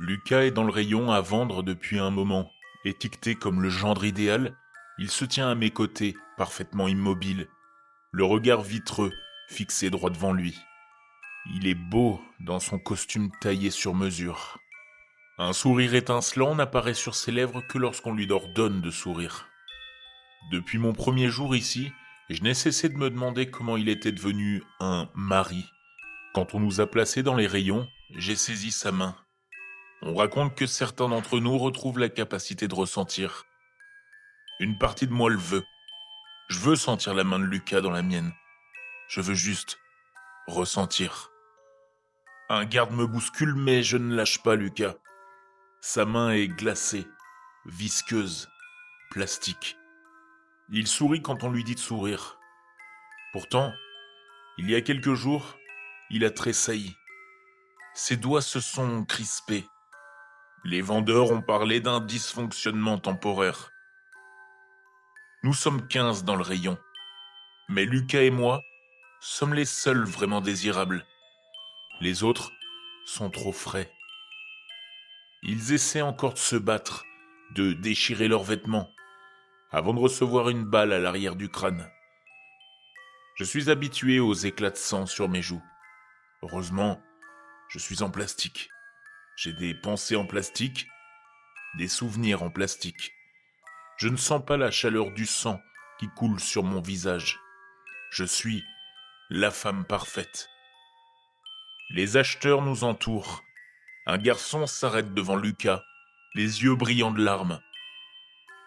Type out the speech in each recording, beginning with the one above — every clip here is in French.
Lucas est dans le rayon à vendre depuis un moment. Étiqueté comme le gendre idéal, il se tient à mes côtés, parfaitement immobile, le regard vitreux, fixé droit devant lui. Il est beau dans son costume taillé sur mesure. Un sourire étincelant n'apparaît sur ses lèvres que lorsqu'on lui ordonne de sourire. Depuis mon premier jour ici, je n'ai cessé de me demander comment il était devenu un mari. Quand on nous a placés dans les rayons, j'ai saisi sa main. On raconte que certains d'entre nous retrouvent la capacité de ressentir. Une partie de moi le veut. Je veux sentir la main de Lucas dans la mienne. Je veux juste ressentir. Un garde me bouscule, mais je ne lâche pas Lucas. Sa main est glacée, visqueuse, plastique. Il sourit quand on lui dit de sourire. Pourtant, il y a quelques jours, il a tressailli. Ses doigts se sont crispés. Les vendeurs ont parlé d'un dysfonctionnement temporaire. Nous sommes 15 dans le rayon. Mais Lucas et moi sommes les seuls vraiment désirables. Les autres sont trop frais. Ils essaient encore de se battre, de déchirer leurs vêtements, avant de recevoir une balle à l'arrière du crâne. Je suis habitué aux éclats de sang sur mes joues. Heureusement, je suis en plastique. J'ai des pensées en plastique, des souvenirs en plastique. Je ne sens pas la chaleur du sang qui coule sur mon visage. Je suis la femme parfaite. Les acheteurs nous entourent. Un garçon s'arrête devant Lucas, les yeux brillants de larmes.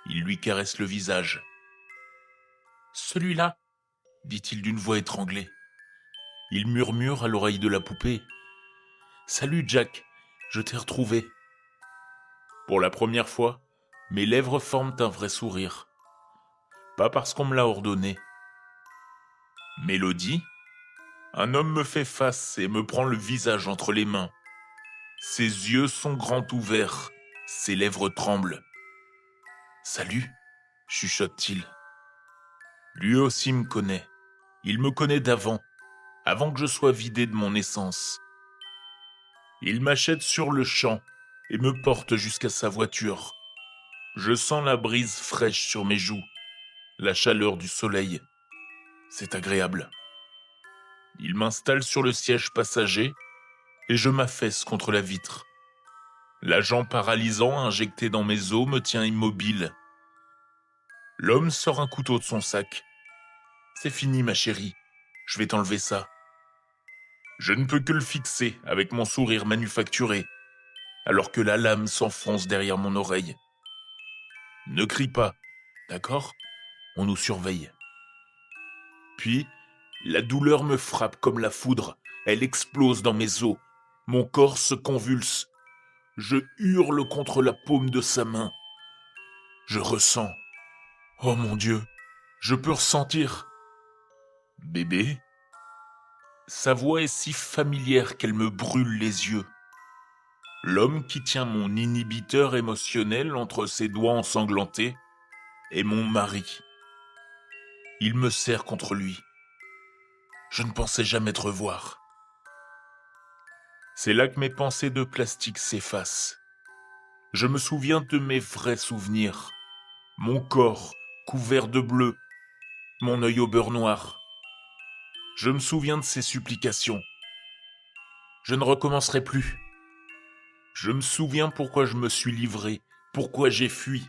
Il lui caresse le visage. « Celui-là » dit-il d'une voix étranglée. Il murmure à l'oreille de la poupée. « Salut Jack, je t'ai retrouvé. » Pour la première fois, mes lèvres forment un vrai sourire. Pas parce qu'on me l'a ordonné. Mélodie, un homme me fait face et me prend le visage entre les mains. Ses yeux sont grands ouverts, ses lèvres tremblent. « Salut » chuchote-t-il. Lui aussi me connaît. Il me connaît d'avant, avant que je sois vidé de mon essence. Il m'achète sur le champ et me porte jusqu'à sa voiture. Je sens la brise fraîche sur mes joues, la chaleur du soleil. C'est agréable. Il m'installe sur le siège passager et je m'affaisse contre la vitre. L'agent paralysant injecté dans mes os me tient immobile. L'homme sort un couteau de son sac. « C'est fini, ma chérie. Je vais t'enlever ça. » Je ne peux que le fixer avec mon sourire manufacturé, alors que la lame s'enfonce derrière mon oreille. « Ne crie pas, d'accord ? On nous surveille. » Puis, la douleur me frappe comme la foudre. Elle explose dans mes os. Mon corps se convulse. Je hurle contre la paume de sa main. Je ressens. Oh mon Dieu, je peux ressentir. « Bébé ?» Sa voix est si familière qu'elle me brûle les yeux. L'homme qui tient mon inhibiteur émotionnel entre ses doigts ensanglantés est mon mari. Il me serre contre lui. Je ne pensais jamais te revoir. C'est là que mes pensées de plastique s'effacent. Je me souviens de mes vrais souvenirs. Mon corps couvert de bleu, mon œil au beurre noir. Je me souviens de ses supplications. Je ne recommencerai plus. Je me souviens pourquoi je me suis livré, pourquoi j'ai fui,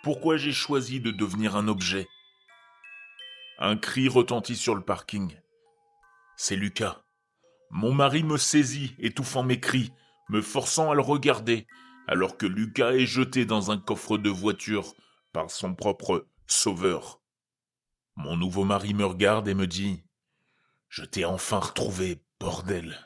pourquoi j'ai choisi de devenir un objet. Un cri retentit sur le parking. C'est Lucas. Mon mari me saisit, étouffant mes cris, me forçant à le regarder, alors que Lucas est jeté dans un coffre de voiture par son propre sauveur. Mon nouveau mari me regarde et me dit « Je t'ai enfin retrouvé, bordel !»